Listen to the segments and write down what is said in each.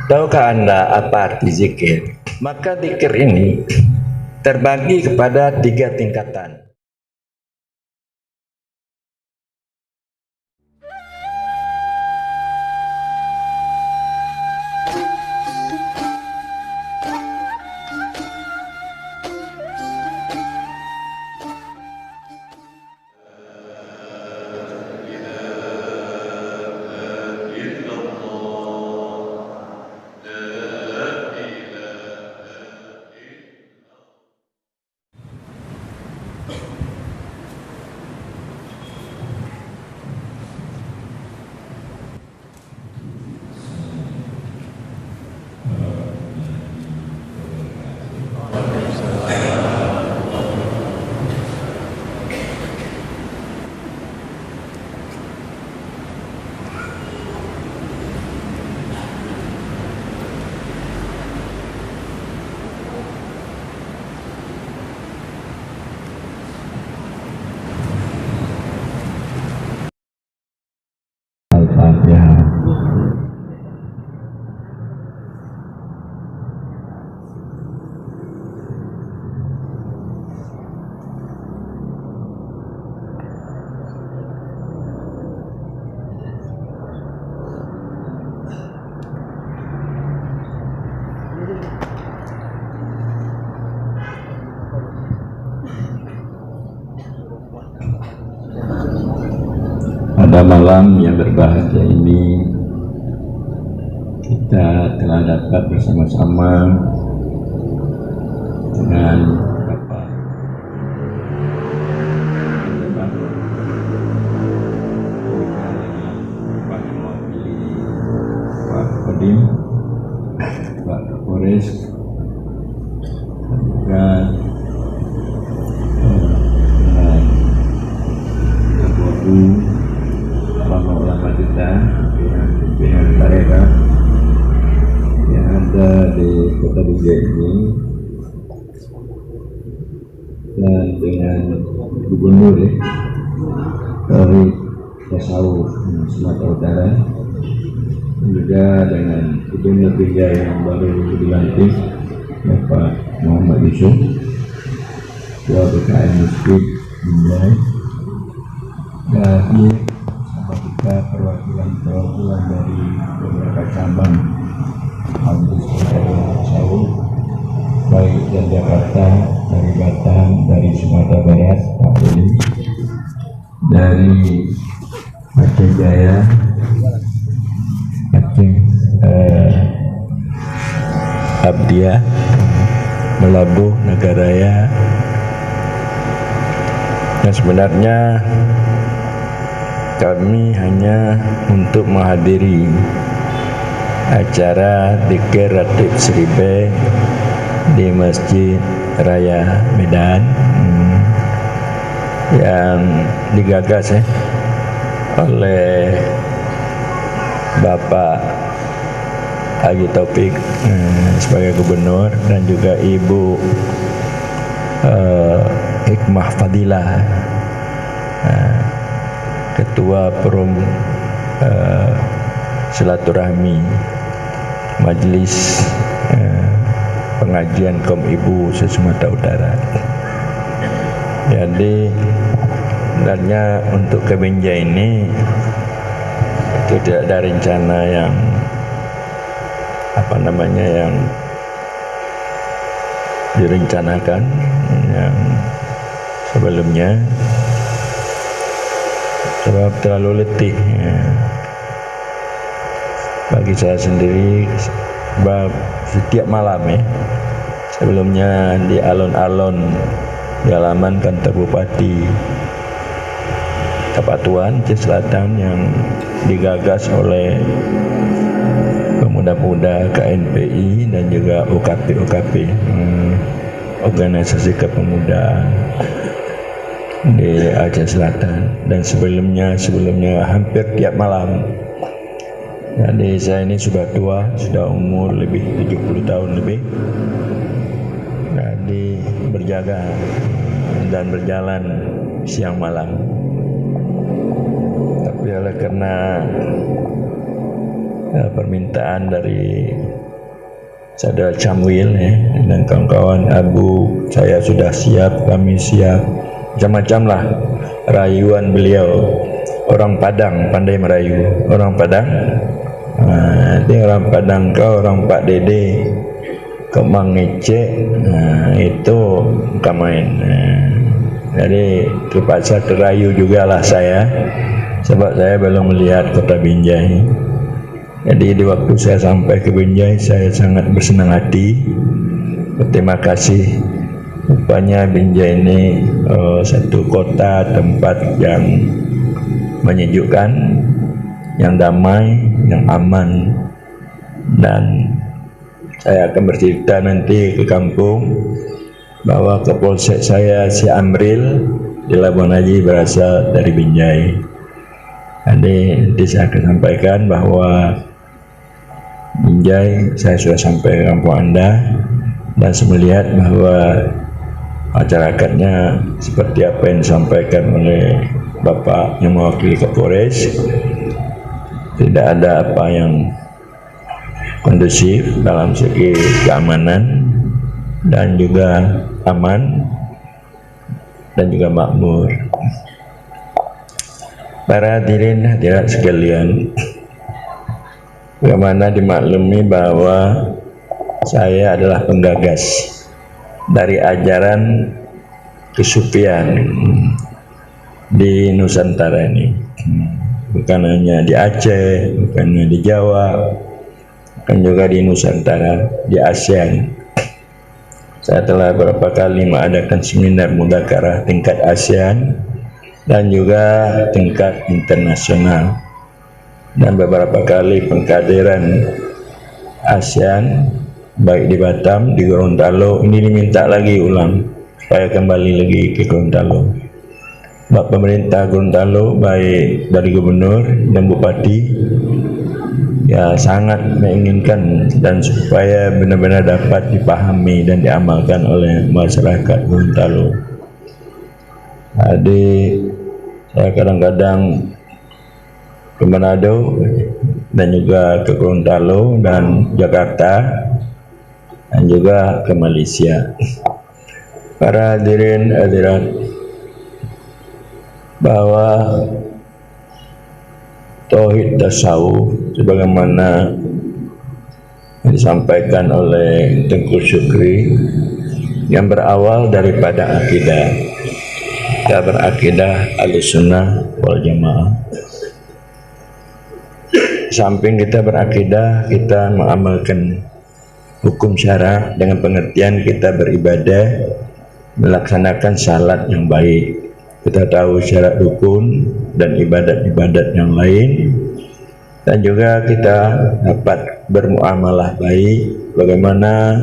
Tahukah Anda apa arti zikir? Maka zikir ini terbagi kepada 3 tingkatan. Al-Fatihah. Pada malam yang berbahagia ini kita telah dapat bersama-sama dengan Bapak Pak Kodim, Pak Kapolres, dan ulama kita, pimpinan tarekat yang ada di Kota Binjai ini, dan dengan Gubernur dari Tasawuf Sumatera Utara, dan juga dengan Gubernur Binjai yang baru dilantik, Bapak Muhammad Yusuf, Ketua BKN Masjid Binjai, dan kita perwakilan dari beberapa cabang kampus Tasawuf, baik dari Jakarta, dari Batam, dari Sumatera Barat, Pak Beli, dari Aceh Jaya, Aceh Abdiah, Melabuh, Nagaraya. Dan sebenarnya kami hanya untuk menghadiri acara Dzikir Ratib Seribe di Masjid Raya Medan yang digagas oleh Bapak Haji Taufik sebagai gubernur, dan juga Ibu Hikmah Fadilah, Ketua Perum Silaturahmi Majelis Pengajian Kaum Ibu se-Sumatera Utara. Jadi sebenarnya untuk ke Binjai ini itu tidak ada rencana yang yang direncanakan yang sebelumnya, sebab terlalu letih bagi saya sendiri. Sebab setiap malam sebelumnya di alun-alun di halaman kantor Bupati Kapatuan Aceh Selatan yang digagas oleh pemuda-pemuda KNPI dan juga UKP organisasi kepemudaan di Aceh Selatan, dan sebelumnya hampir tiap malam. Jadi saya ini sudah tua, sudah umur lebih 70 tahun lebih. Jadi berjaga dan berjalan siang malam. Tapi oleh karena permintaan dari saudara Camwil ya, dan kawan-kawan Abu, saya sudah siap, kami siap, macam-macam lah rayuan beliau. Orang Padang pandai merayu, orang Padang. Dia orang Padang, kau orang Pak Dede, kau Mang Ngecek, itu bukan main. Jadi terpaksa terayu jugalah saya, sebab saya belum melihat kota Binjai. Jadi di waktu saya sampai ke Binjai, saya sangat bersenang hati, berterima kasih. Rupanya Binjai ini satu kota tempat yang menyejukkan, yang damai, yang aman. Dan saya akan bercerita nanti ke kampung bahwa Kapolsek saya si Amril di Labuan Haji berasal dari Binjai. Jadi nanti saya akan sampaikan bahwa Binjai, saya sudah sampai ke kampung Anda dan saya melihat bahwa masyarakatnya seperti apa yang disampaikan oleh Bapak yang mewakili Kapolres. Tidak ada apa yang kondusif dalam segi keamanan dan juga aman dan juga makmur. Para hadirin hadirat sekalian, bagaimana dimaklumi bahwa saya adalah penggagas dari ajaran kesufian di Nusantara ini, bukan hanya di Aceh, bukan hanya di Jawa, bukan juga di Nusantara, di ASEAN. Saya telah beberapa kali mengadakan seminar mudzakarah tingkat ASEAN dan juga tingkat internasional, dan beberapa kali pengkaderan ASEAN baik di Batam, di Gorontalo. Ini diminta lagi ulang supaya kembali lagi ke Gorontalo. Bapak pemerintah Gorontalo baik dari gubernur dan bupati ya sangat menginginkan dan supaya benar-benar dapat dipahami dan diamalkan oleh masyarakat Gorontalo. Jadi saya kadang-kadang ke Manado dan juga ke Gorontalo dan Jakarta dan juga ke Malaysia. Para hadirin hadirat, bahwa tauhid tasawuf sebagaimana disampaikan oleh Tengku Syukri yang berawal daripada akidah. Kita berakidah Ahlussunnah wal Jamaah. Samping kita berakidah, kita mengamalkan hukum syara dengan pengertian kita beribadah, melaksanakan salat yang baik. Kita tahu syarat rukun dan ibadat-ibadat yang lain, dan juga kita dapat bermuamalah baik, bagaimana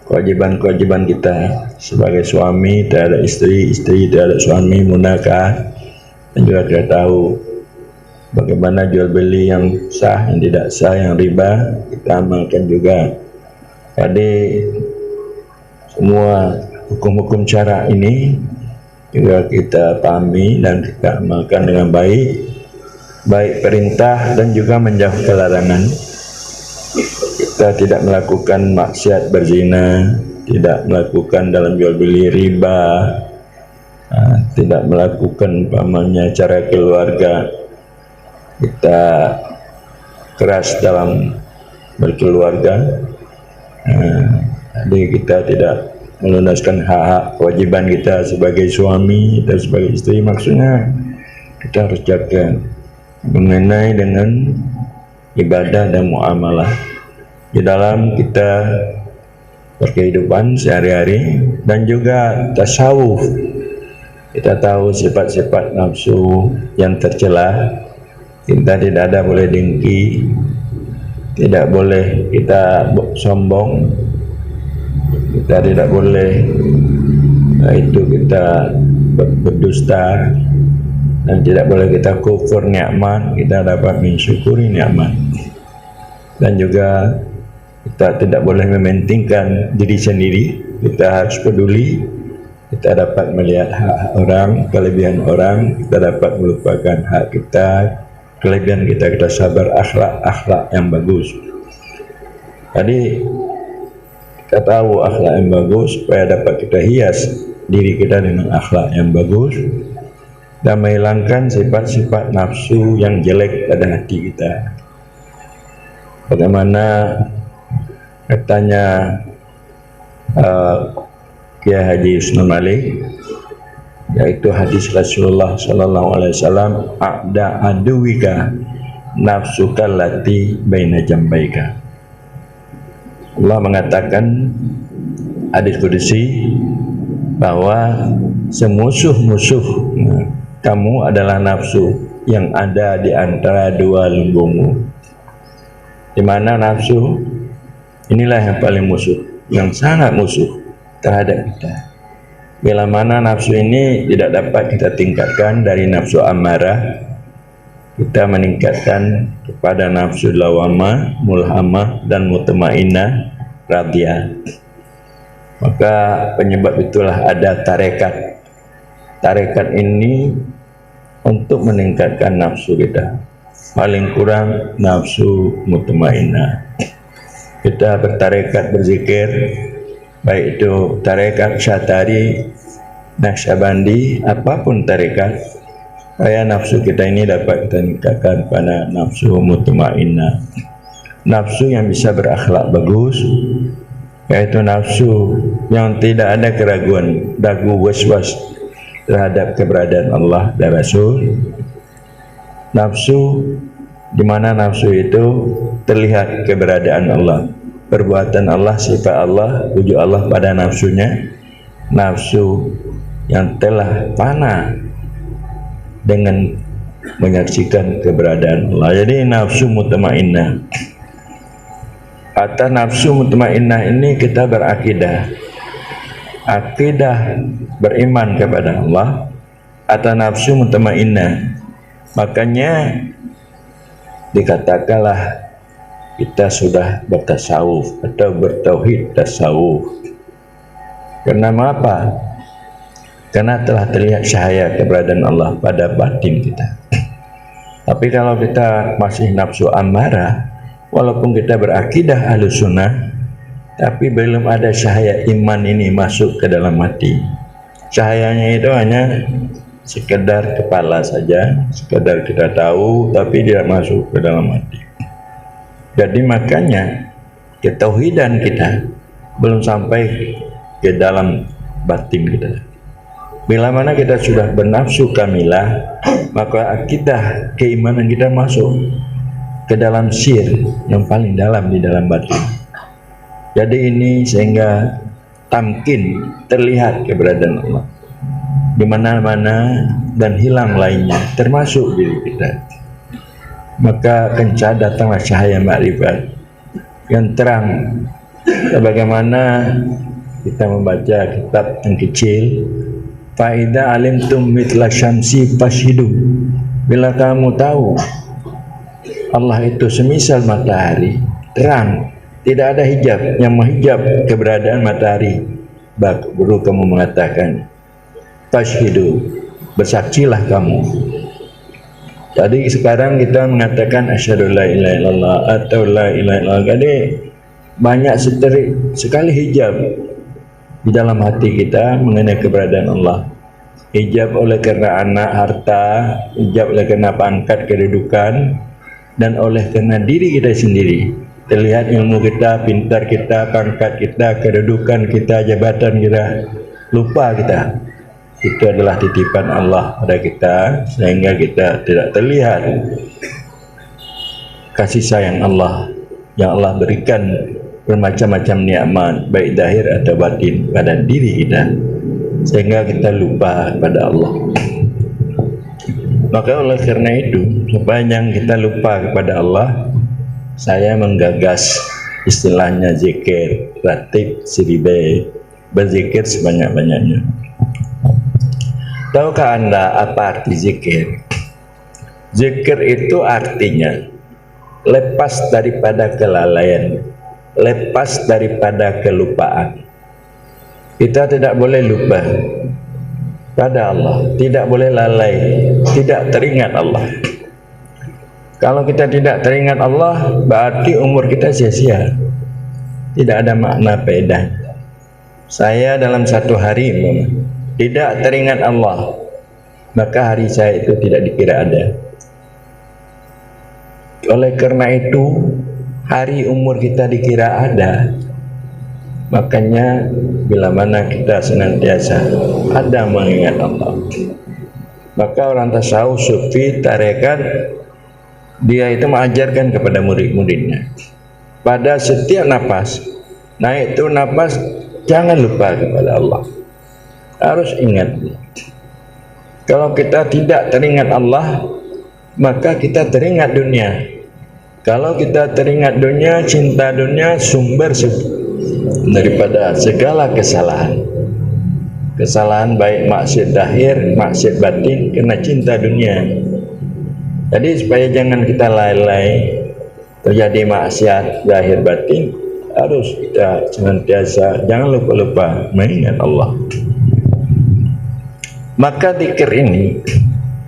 kewajiban-kewajiban kita sebagai suami terhadap istri, istri terhadap suami, munakah, dan juga kita tahu bagaimana jual beli yang sah, yang tidak sah, yang riba, kita amalkan juga. Jadi semua hukum-hukum syara ini juga kita pahami dan kita amalkan dengan baik, baik perintah dan juga menjauhi larangan. Kita tidak melakukan maksiat berzina, tidak melakukan dalam jual beli riba, tidak melakukan umpamanya cara keluarga. Kita keras dalam berkeluarga, jadi kita tidak melunaskan hak-hak kewajiban kita sebagai suami dan sebagai istri. Maksudnya kita harus jaga mengenai dengan ibadah dan muamalah di dalam kita berkehidupan sehari-hari, dan juga tasawuf. Kita tahu sifat-sifat nafsu yang tercela. Kita tidak ada boleh dengki, tidak boleh kita sombong, kita tidak boleh itu kita berdusta, dan tidak boleh kita kufur nikmat. Kita dapat mensyukuri nikmat, dan juga kita tidak boleh mementingkan diri sendiri. Kita harus peduli. Kita dapat melihat hak orang, kelebihan orang. Kita dapat melupakan hak kita. kelebihan kita sabar, akhlak yang bagus. Jadi kita tahu akhlak yang bagus supaya dapat kita hias diri kita dengan akhlak yang bagus dan menghilangkan sifat-sifat nafsu yang jelek pada hati kita. Bagaimana katanya Kiai Haji Usman Malik, yaitu hadis Rasulullah Sallallahu Alaihi Wasallam, "A'da aduwika nafsuka lati baina jambaika." Allah mengatakan hadis qudsi bahwa semusuh-musuh kamu adalah nafsu yang ada di antara dua lumbungmu. Di mana nafsu inilah yang paling musuh, yang sangat musuh terhadap kita. Bila mana nafsu ini tidak dapat kita tingkatkan dari nafsu amarah, kita meningkatkan kepada nafsu lawamah, mulhamah, dan mutmainnah radiyah. Maka penyebab itulah ada tarekat. Tarekat ini untuk meningkatkan nafsu kita, paling kurang nafsu mutmainnah. Kita bertarekat berzikir, baik itu tarekat Syatari, Naqsyabandi, apapun tarekat, supaya nafsu kita ini dapat kita nikahkan pada nafsu mutmainnah, nafsu yang bisa berakhlak bagus, yaitu nafsu yang tidak ada keraguan, ragu, waswas terhadap keberadaan Allah dan Rasul. Nafsu di mana nafsu itu terlihat keberadaan Allah, perbuatan Allah, sifat Allah, wujud Allah pada nafsunya. Nafsu yang telah fana dengan menyaksikan keberadaan Allah. Jadi nafsu mutmainnah. Atas nafsu mutmainnah ini kita berakidah, akidah beriman kepada Allah atas nafsu mutmainnah. Makanya dikatakanlah kita sudah bertasawuf atau bertauhid tasawuf. Karena apa? Karena telah terlihat cahaya keberadaan Allah pada batin kita. Tapi kalau kita masih nafsu amarah, walaupun kita berakidah Ahlus Sunnah, tapi belum ada cahaya iman ini masuk ke dalam hati. Cahayanya itu hanya sekedar kepala saja, sekedar kita tahu, tapi tidak masuk ke dalam hati. Jadi makanya ketauhidan kita belum sampai ke dalam batin kita. Bila mana kita sudah bernafsu kamilah, maka akidah keimanan kita masuk ke dalam sir yang paling dalam di dalam batin. Jadi ini sehingga tamkin terlihat keberadaan Allah di mana-mana dan hilang lainnya, termasuk diri kita. Maka kencah datanglah cahaya makrifat yang terang. Sebagaimana kita membaca kitab yang kecil, faida alimtum mitla syamsi fashidu, bila kamu tahu Allah itu semisal matahari, terang, tidak ada hijab yang menghijab keberadaan matahari, baru kamu mengatakan fashidu, bersaksilah kamu. Jadi sekarang kita mengatakan asyhadu la ilaha illallah atau la ilaha illallah. Jadi banyak sekali hijab di dalam hati kita mengenai keberadaan Allah. Hijab oleh karena anak, harta, hijab oleh karena pangkat, kedudukan, dan oleh karena diri kita sendiri. Terlihat ilmu kita, pintar kita, pangkat kita, kedudukan kita, jabatan kita, lupa kita. Itu adalah titipan Allah pada kita, sehingga kita tidak terlihat kasih sayang Allah yang Allah berikan bermacam-macam nikmat, baik zahir atau batin pada diri kita, sehingga kita lupa pada Allah. Maka oleh karena itu, sepanjang kita lupa kepada Allah, saya menggagas istilahnya zikir, ratib siribe, berzikir sebanyak-banyaknya. Tahukah Anda apa arti zikir? Zikir itu artinya lepas daripada kelalaian, lepas daripada kelupaan. Kita tidak boleh lupa pada Allah, tidak boleh lalai, tidak teringat Allah. Kalau kita tidak teringat Allah, berarti umur kita sia-sia, tidak ada makna faedah. Saya dalam satu hari tidak teringat Allah, maka hari saya itu tidak dikira ada. Oleh karena itu, hari umur kita dikira ada. Makanya bila mana kita senantiasa ada mengingat Allah, maka orang tasawuf, sufi, tarekat, dia itu mengajarkan kepada murid-muridnya, pada setiap nafas, naik turun nafas, jangan lupa kepada Allah, harus ingat. Kalau kita tidak teringat Allah, maka kita teringat dunia. Kalau kita teringat dunia, cinta dunia sumber daripada segala kesalahan. Kesalahan baik maksiat zahir, maksiat batin, kena cinta dunia. Jadi supaya jangan kita lalai terjadi maksiat zahir batin, harus kita senantiasa jangan lupa-lupa mengingat Allah. Maka zikir ini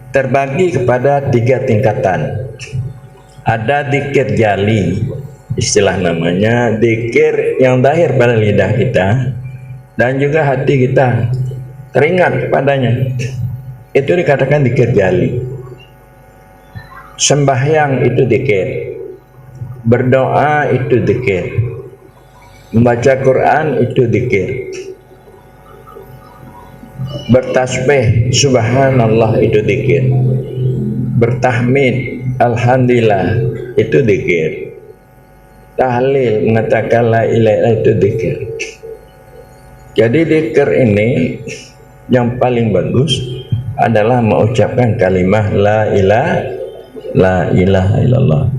terbagi kepada 3 tingkatan. Ada zikir jali, istilah namanya zikir yang zahir pada lidah kita dan juga hati kita teringat kepadanya, itu dikatakan zikir jali. Sembahyang itu zikir, berdoa itu zikir, membaca Quran itu zikir, bertasbih subhanallah itu zikir, bertahmid alhamdulillah itu zikir, tahlil mengatakan la ilaha illallah itu zikir. Jadi zikir ini yang paling bagus adalah mengucapkan kalimah la ilaha illallah.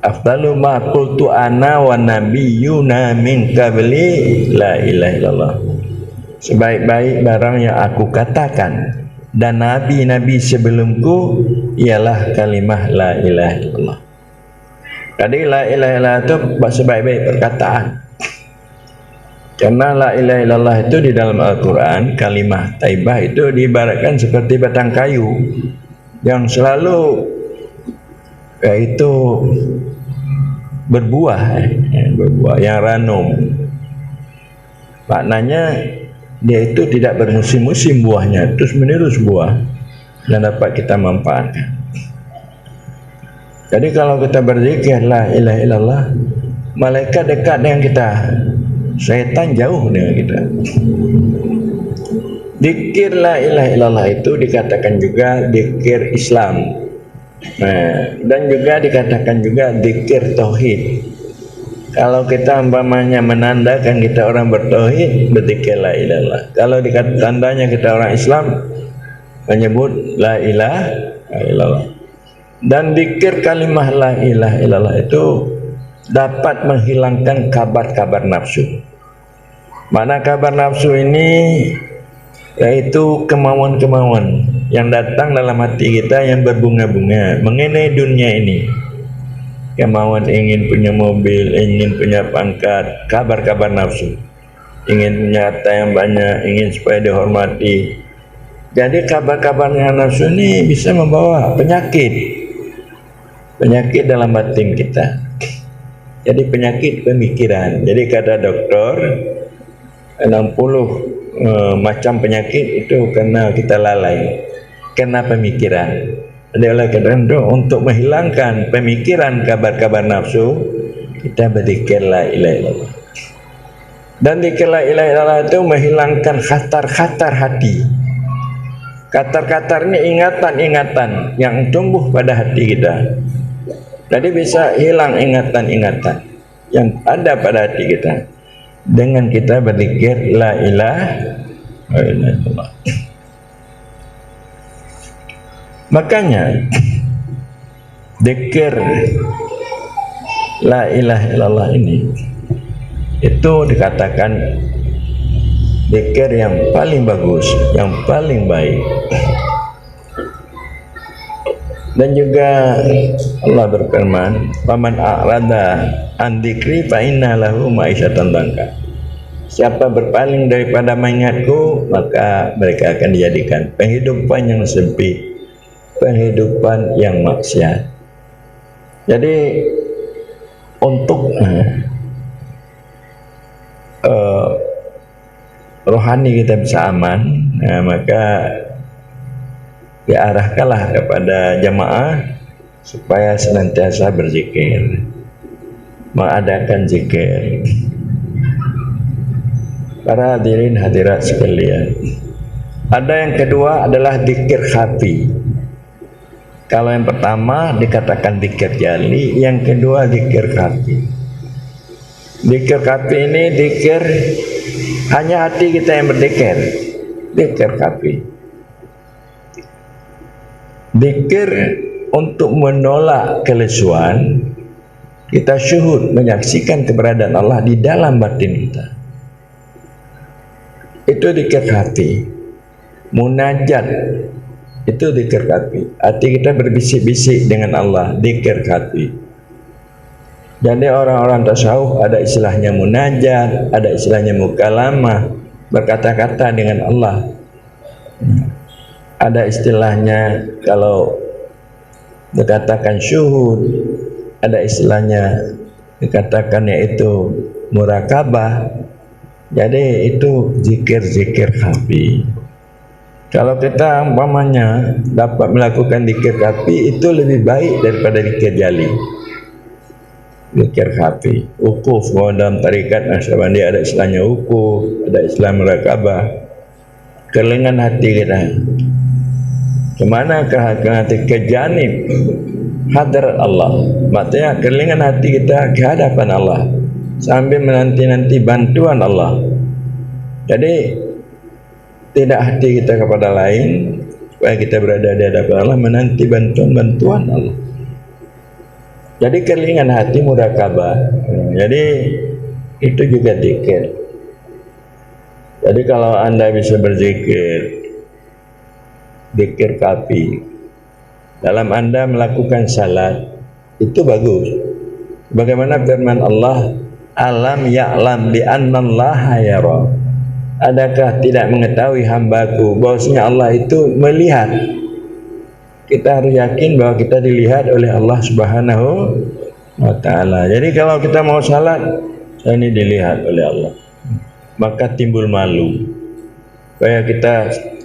Afdalu ma qultu ana wa nabiyyuna min qabli la ilaha illallah. Sebaik-baik barang yang aku katakan dan nabi-nabi sebelumku ialah kalimah la ilaha illallah. Jadi la ilaha illallah itu sebaik-baik perkataan. Karena la ilaha illallah itu di dalam Al-Quran, kalimah taibah itu diibaratkan seperti batang kayu yang selalu yaitu berbuah yang ranum. Maknanya dia itu tidak bermusim-musim buahnya, terus menerus buah yang dapat kita manfaatkan. Jadi kalau kita berzikir la ilaha illallah, malaikat dekat dengan kita, syaitan jauh dengan kita. Zikir la ilaha illallah itu dikatakan juga zikir Islam. Dan juga dikatakan juga zikir tauhid. Kalau kita umpamanya menandakan kita orang bertauhid, berzikir la ilaha illallah. Kalau dikatakan tandanya kita orang Islam, menyebut la ilaha illallah. Dan zikir kalimah la ilaha illallah itu dapat menghilangkan kabar-kabar nafsu. Mana kabar nafsu ini? Yaitu kemauan-kemauan yang datang dalam hati kita yang berbunga-bunga mengenai dunia ini. Kemauan ingin punya mobil, ingin punya pangkat, kabar-kabar nafsu. Ingin punya harta yang banyak, ingin supaya dihormati. Jadi kabar-kabar nafsu ini bisa membawa penyakit dalam batin kita. Jadi penyakit pemikiran. Jadi kata dokter 60 macam penyakit itu karena kita lalai, karena pemikiran. Jadi oleh karena itu untuk menghilangkan pemikiran kabar-kabar nafsu, kita berzikir la ilaha illallah. Dan zikir la ilaha illallah itu menghilangkan khatar-khatar hati. Khatar-khatar ini ingatan-ingatan yang tumbuh pada hati kita. Jadi bisa hilang ingatan-ingatan yang ada pada hati kita dengan kita berzikir la ilaha illallah. Makanya zikir la ilaha illallah ini itu dikatakan zikir yang paling bagus, yang paling baik. Dan juga Allah berfirman, "Faman a'rada an dzikri fa inna lahu ma'isyatan dhanka." Siapa berpaling daripada mengingatku, maka mereka akan dijadikan penghidupan yang sempit, penghidupan yang maksiat. Jadi untuk rohani kita bisa aman, maka diarahkanlah kepada jamaah supaya senantiasa berzikir, mengadakan zikir. Para hadirin hadirat sekalian, ada yang kedua adalah zikir hati. Kalau yang pertama dikatakan zikir jali, yang kedua zikir hati. Zikir hati ini zikir hanya hati kita yang berzikir, zikir hati. Zikir untuk menolak kelesuan, kita syuhud menyaksikan keberadaan Allah di dalam batin kita. Itu zikir hati. Munajat itu zikir hati. Hati kita berbisik-bisik dengan Allah, zikir hati. Jadi orang-orang tasawuf ada istilahnya munajat, ada istilahnya mukalamah, berkata-kata dengan Allah. Ada istilahnya kalau dikatakan syuhud, ada istilahnya dikatakan yaitu murakabah. Jadi itu zikir-zikir hati. Kalau kita umpamanya dapat melakukan zikir hati, itu lebih baik daripada zikir jali. Zikir hati, ukuf, dalam tarikat Naqsyabandi ada istilahnya ukuf, ada istilah murakabah. Kelengan hati kita kemana ke hati, ke janib hadrat Allah, maksudnya kelengan hati kita ke hadapan Allah sambil menanti-nanti bantuan Allah. Jadi tidak hati kita kepada lain, supaya kita berada di hadapan Allah menanti bantuan Allah. Jadi kelingan hati murakabah. Jadi itu juga zikir. Jadi kalau Anda bisa berzikir, zikir kafi, dalam Anda melakukan salat, itu bagus. Bagaimana firman Allah, alam ya'lam bi annallaha yara. Adakah tidak mengetahui hambaku bahwasanya Allah itu melihat? Kita harus yakin bahwa kita dilihat oleh Allah Subhanahu wa ta'ala. Jadi kalau kita mau salat, saya ini dilihat oleh Allah, maka timbul malu. Supaya kita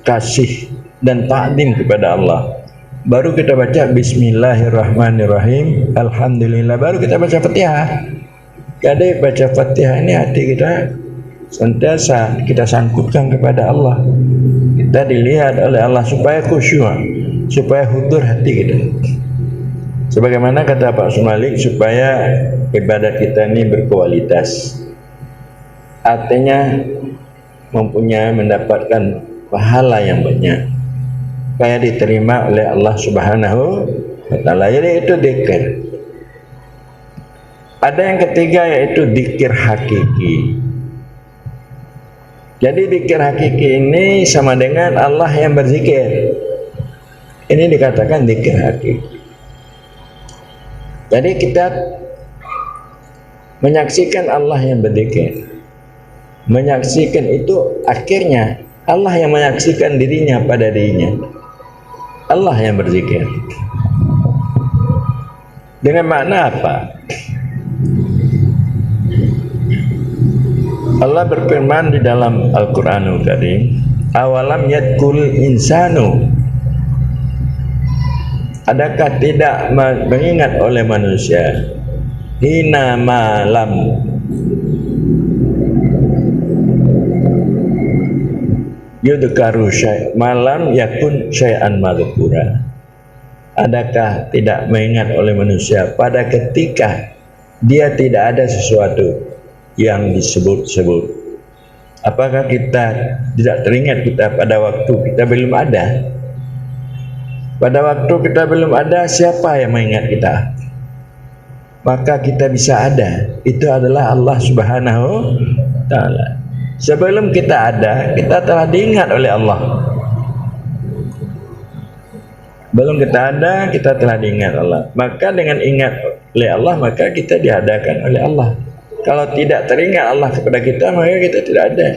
kasih dan takdim kepada Allah, baru kita baca bismillahirrahmanirrahim, alhamdulillah, baru kita baca Fatihah. Jadi baca Fatihah ini hati kita sentiasa kita sangkutkan kepada Allah, kita dilihat oleh Allah, supaya khusyuk, supaya hudur hati kita. Sebagaimana kata Pak Sumalik, supaya ibadat kita ini berkualitas, artinya mendapatkan pahala yang banyak, supaya diterima oleh Allah Subhanahu wa ta'ala. Jadi itu zikir. Ada yang ketiga, yaitu zikir hakiki. Jadi zikir hakiki ini sama dengan Allah yang berzikir. Ini dikatakan zikir hakiki. Jadi kita menyaksikan Allah yang berzikir. Menyaksikan itu akhirnya Allah yang menyaksikan dirinya pada dirinya. Allah yang berzikir. Dengan makna apa? Allah berfirman di dalam Al-Quranul Karim, awalam yadkul insanu, adakah tidak mengingat oleh manusia, hina malam yudkaru malam yakun syai'an madhkura. Adakah tidak mengingat oleh manusia pada ketika dia tidak ada sesuatu yang disebut-sebut? Apakah kita tidak teringat kita pada waktu kita belum ada? Pada waktu kita belum ada, siapa yang mengingat kita? Maka kita bisa ada, itu adalah Allah Subhanahu wa ta'ala. Sebelum kita ada, kita telah diingat oleh Allah. Belum kita ada, kita telah diingat Allah. Maka dengan ingat oleh Allah, maka kita diadakan oleh Allah. Kalau tidak teringat Allah kepada kita, maka kita tidak ada.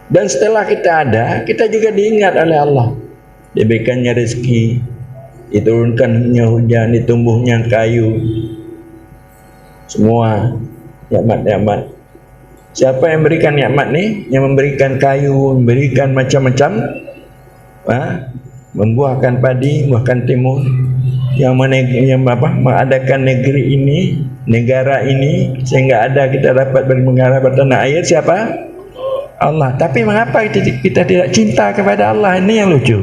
Dan setelah kita ada, kita juga diingat oleh Allah. Diberikannya rezeki, diturunkannya hujan, ditumbuhnya kayu, semua nikmat-nikmat. Siapa yang memberikan nikmat ni? Yang memberikan kayu, memberikan macam-macam, membuahkan padi, membuahkan timun, yang mengadakan negeri ini, negara ini, sehingga ada kita dapat bermegara bertanah air. Siapa? Allah. Tapi mengapa kita tidak cinta kepada Allah? Ini yang lucu.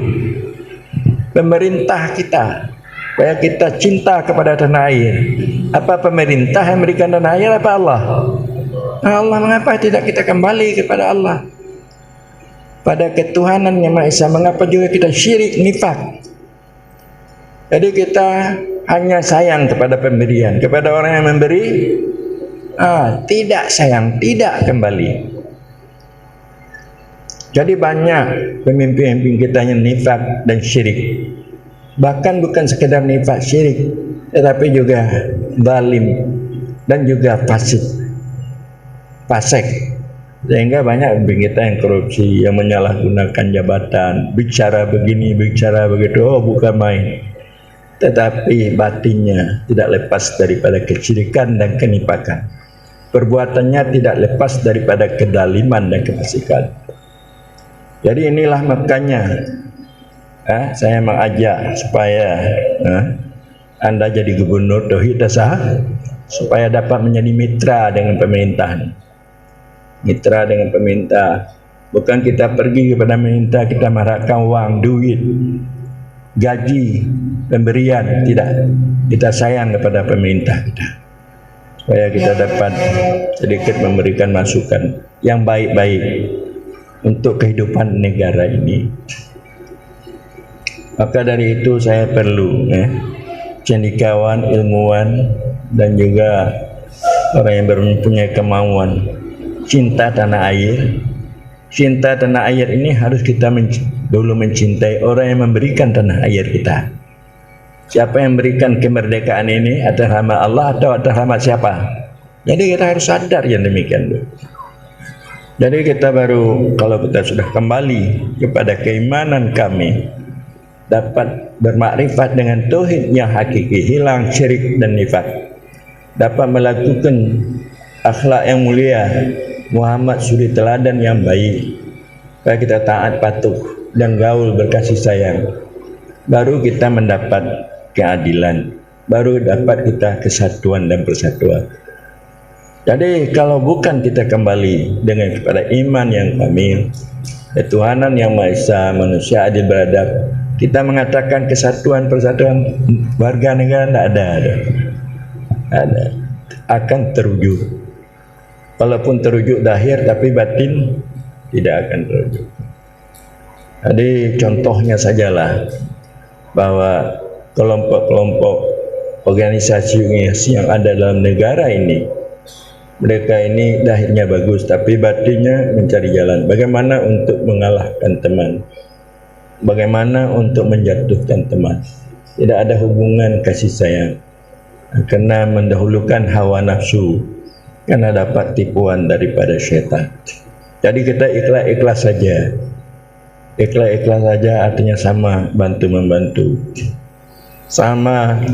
Pemerintah kita, supaya kita cinta kepada tanah air. Apa pemerintah yang memberikan tanah air, apa Allah? Allah. Mengapa tidak kita kembali kepada Allah, pada ketuhanan yang Maha Esa? Mengapa juga kita syirik, nifak? Jadi kita hanya sayang kepada pemberian, kepada orang yang memberi, tidak sayang, tidak kembali. Jadi banyak pemimpin-pemimpin kita yang nifak dan syirik. Bahkan bukan sekedar nifak syirik, tetapi juga zalim dan juga fasik. Sehingga banyak pemimpin kita yang korupsi, yang menyalahgunakan jabatan, bicara begini, bicara begitu, bukan main. Tetapi batinnya tidak lepas daripada kesyirikan dan kenifakan. Perbuatannya tidak lepas daripada kedaliman dan kefasikan. Jadi inilah makanya saya mengajak supaya Anda jadi gubernur tauhid dasar, supaya dapat menjadi mitra dengan pemerintahan. Mitra dengan pemerintah. Bukan kita pergi kepada pemerintah, kita mengharapkan wang, duit, gaji, pemberian. Tidak. Kita sayang kepada pemerintah kita, supaya kita dapat sedikit memberikan masukan yang baik-baik untuk kehidupan negara ini. Maka dari itu saya perlu cendekiawan, ilmuwan, dan juga orang yang mempunyai kemauan cinta tanah air. Cinta tanah air ini harus kita dulu mencintai orang yang memberikan tanah air kita. Siapa yang memberikan kemerdekaan ini? Atas nama Allah atau atas nama siapa? Jadi kita harus sadar yang demikian dulu. Jadi kita baru, kalau kita sudah kembali kepada keimanan kami, dapat bermakrifat dengan tauhid yang hakiki, hilang syirik dan nifak, dapat melakukan akhlak yang mulia, Muhammad suri teladan yang baik, supaya kita taat patuh dan gaul berkasih sayang, baru kita mendapat keadilan, baru dapat kita kesatuan dan persatuan. Jadi kalau bukan kita kembali dengan kepada iman yang kamil, ketuhanan yang Maha Esa, manusia adil beradab, kita mengatakan kesatuan persatuan warga negara, tidak ada, akan terwujud. Walaupun terwujud zahir, tapi batin tidak akan terwujud. Jadi contohnya sajalah bahwa kelompok-kelompok organisasi yang ada dalam negara ini, mereka ini zahirnya bagus, tapi batinnya mencari jalan bagaimana untuk mengalahkan teman, bagaimana untuk menjatuhkan teman. Tidak ada hubungan kasih sayang, karena mendahulukan hawa nafsu, karena dapat tipuan daripada syaitan. Jadi kita ikhlas saja. Ikhlas saja artinya sama, bantu-membantu. Sama,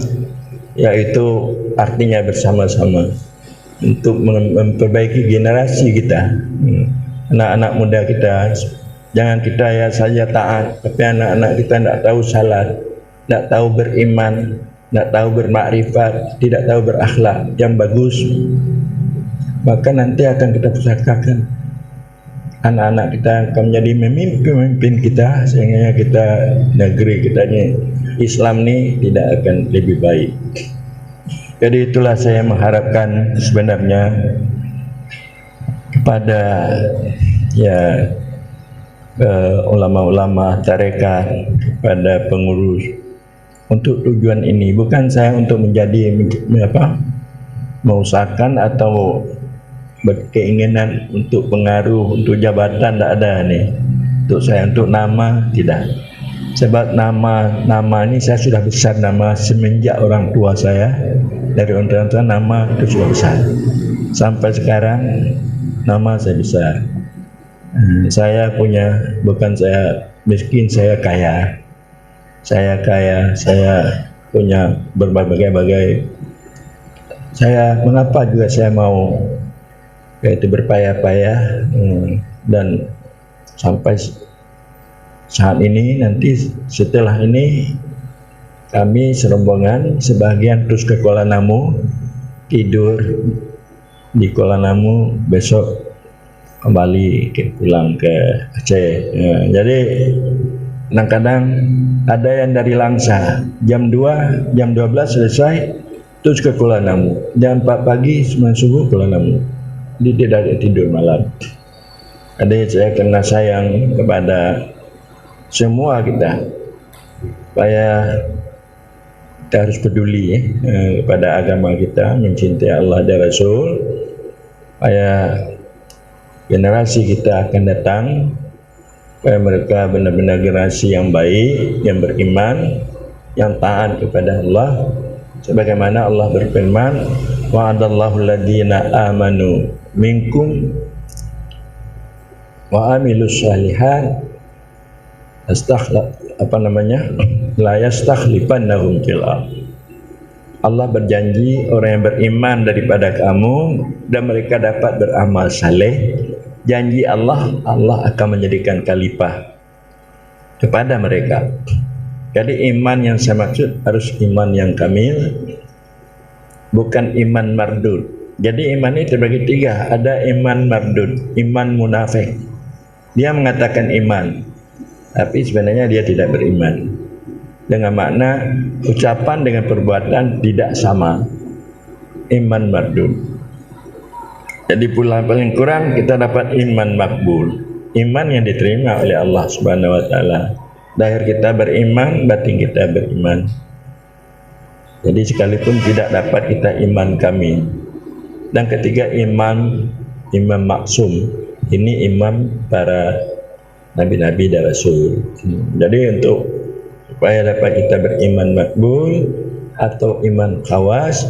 yaitu artinya bersama-sama untuk memperbaiki generasi kita, anak-anak muda kita. Jangan kita ya saja taat, tapi anak-anak kita tidak tahu salat, tidak tahu beriman, tidak tahu bermakrifat, tidak tahu berakhlak yang bagus. Maka nanti akan kita pusakakan anak-anak kita akan menjadi pemimpin kita, sehingga kita negeri kita ini Islam ini tidak akan lebih baik. Jadi itulah saya mengharapkan sebenarnya kepada ulama-ulama tarekat, kepada pengurus, untuk tujuan ini. Bukan saya untuk menjadi mengusahakan atau berkeinginan untuk pengaruh, untuk jabatan, tidak ada nih. Untuk saya, untuk nama, tidak. Sebab nama ini saya sudah besar nama semenjak orang tua saya. Dari orang tua nama itu sudah besar. Sampai sekarang nama saya besar. Saya punya, bukan saya miskin, saya kaya. saya kaya, saya punya berbagai-bagai. Mengapa juga saya mau yaitu berpayah-payah dan sampai saat ini, nanti setelah ini kami serombongan sebagian terus ke Kuala Namu, tidur di Kuala Namu, besok kembali pulang ke Aceh. Jadi kadang-kadang ada yang dari Langsa jam 2, jam 12 selesai terus ke Kuala Namu, jam 4 pagi semua subuh Kuala Namu. Dia tidak ada tidur malam. Jadi saya kena sayang kepada semua kita, supaya kita harus peduli kepada agama kita, mencintai Allah dan Rasul, supaya generasi kita akan datang, supaya mereka benar-benar generasi yang baik, yang beriman, yang taat kepada Allah, sebagaimana Allah berfirman, wa'adallahu alladhina amanu minkum wa amilus shalihat la yastakhlifannahum fil ardh. Allah berjanji orang yang beriman daripada kamu dan mereka dapat beramal saleh, janji Allah akan menjadikan khalifah kepada mereka. Jadi iman yang saya maksud harus iman yang kamil, bukan iman mardud. Jadi iman ini terbagi 3, ada iman mardud, iman munafik. Dia mengatakan iman, tapi sebenarnya dia tidak beriman. Dengan makna ucapan dengan perbuatan tidak sama. Iman mardud. Jadi pula paling kurang kita dapat iman makbul, iman yang diterima oleh Allah Subhanahu wa taala. Zahir kita beriman, batin kita beriman. Jadi sekalipun tidak dapat kita iman kamil. Dan ketiga iman maksum. Ini imam para nabi-nabi dan rasul. Jadi untuk supaya dapat kita beriman makbul atau iman khawas,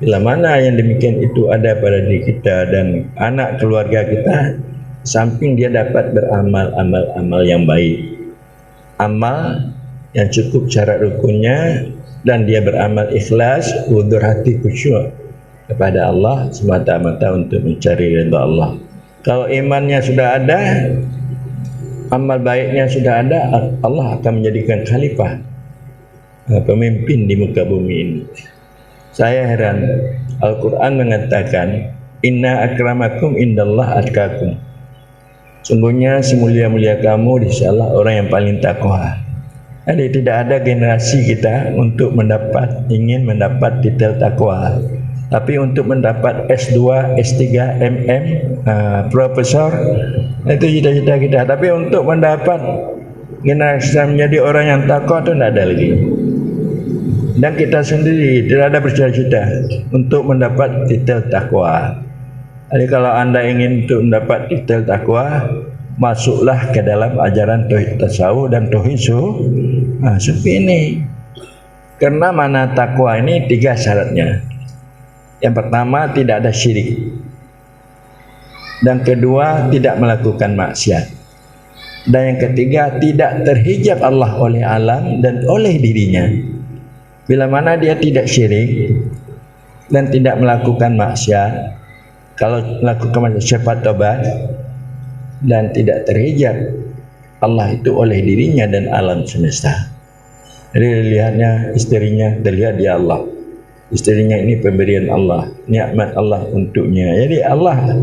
bila mana yang demikian itu ada pada diri kita dan anak keluarga kita, samping dia dapat beramal amal yang baik, amal yang cukup syarat rukunnya, dan dia beramal ikhlas, hudur hati khusyuk kepada Allah semata-mata untuk mencari ridha Allah. Kalau imannya sudah ada, amal baiknya sudah ada, Allah akan menjadikan khalifah, pemimpin di muka bumi ini. Saya heran, Al-Quran mengatakan, inna akramakum indallah atqakum. Sungguhnya semulia-mulia kamu di sisi Allah orang yang paling takwa. Jadi tidak ada generasi kita untuk ingin mendapat titel takwa. Tapi untuk mendapat S2, S3, MM, profesor, itu cita-cita kita. Tapi untuk mendapat generasi menjadi orang yang takwa itu tidak ada lagi. Dan kita sendiri tidak ada bercita-cita untuk mendapat titel takwa. Jadi kalau anda ingin untuk mendapat titel takwa, masuklah ke dalam ajaran tauhid tasawuf dan tauhid sufi ini. Karena mana takwa ini 3 syaratnya. Yang pertama, tidak ada syirik. Dan kedua, tidak melakukan maksiat. Dan yang ketiga, tidak terhijab Allah oleh alam dan oleh dirinya. Bila mana dia tidak syirik dan tidak melakukan maksiat, kalau melakukan maksiat cepat tobat, dan tidak terhijab Allah itu oleh dirinya dan alam semesta. Jadi lihatnya istrinya, terlihat dia Allah. Istrinya ini pemberian Allah, nikmat Allah untuknya. Jadi Allah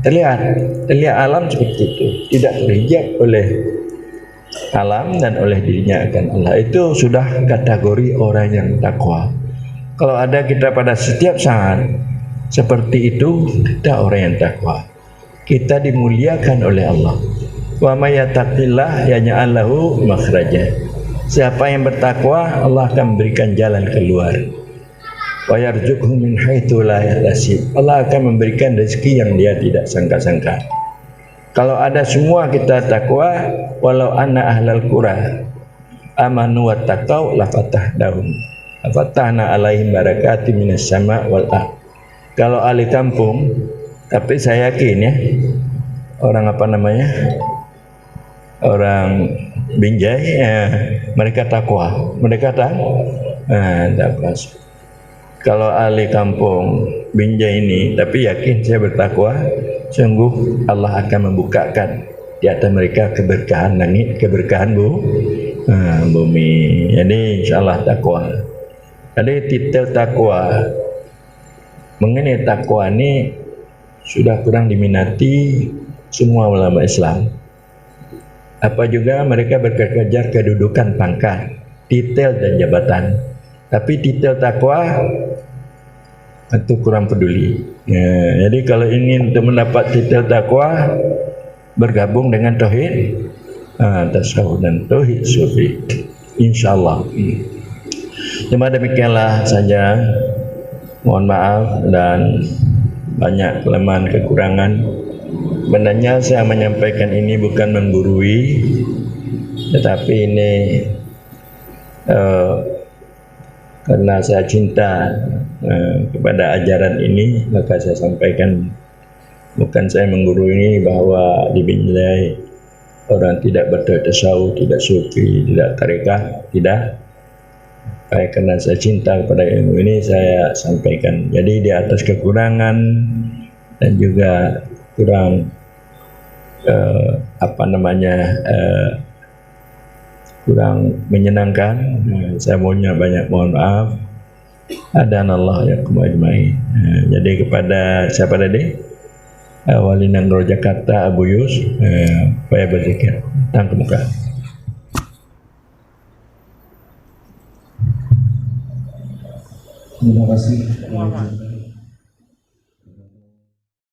terlihat alam seperti itu, tidak terhijab oleh alam dan oleh dirinya akan Allah. Itu sudah kategori orang yang takwa. Kalau ada kita pada setiap saat seperti itu, kita orang yang takwa. Kita dimuliakan oleh Allah. Wa may yattaqillah yaj'al lahu makhraja. Siapa yang bertakwa, Allah akan memberikan jalan keluar. Wa yarzuqhu min haitsu la yahtasib. Allah akan memberikan rezeki yang dia tidak sangka-sangka. Kalau ada semua kita takwa, walau anna ahlal qura amanu wattaqau lafatahum. Lafatahna alaihim barakatim minas sama' wal ardh. Kalau ahli kampung, tapi saya yakin ya, orang orang Binjai, mereka takwa, takwa. Kalau ahli kampung Binjai ini, tapi yakin saya bertakwa, sungguh Allah akan membukakan di atas mereka keberkahan langit, keberkahan bumi. Jadi insyaallah takwa. Jadi titel takwa, mengenai takwa ini sudah kurang diminati semua ulama Islam. Apa juga mereka berkejar kedudukan pangkat, titel dan jabatan. Tapi titel takwa itu kurang peduli. Ya, jadi kalau ingin untuk mendapat titel takwa, bergabung dengan tauhid tasawuf dan tauhid sufi, insyaallah. Cuma demikianlah saja. Mohon maaf dan banyak kelemahan kekurangan. Sebenarnya saya menyampaikan ini bukan menggurui, tetapi ini karena saya cinta kepada ajaran ini, maka saya sampaikan. Bukan saya menggurui ini bahwa di Binjai orang tidak bertasawuf, tidak sufi, tidak tarekat, tidak. Karena saya cinta kepada ilmu ini, saya sampaikan. Jadi di atas kekurangan dan juga kurang kurang menyenangkan, saya banyak mohon maaf. Adanallah yakum ajmain. Jadi kepada siapa tadi? Wali Nanggro Jakarta Abu Yus, saya berzikir tentang kemuka. Terima kasih.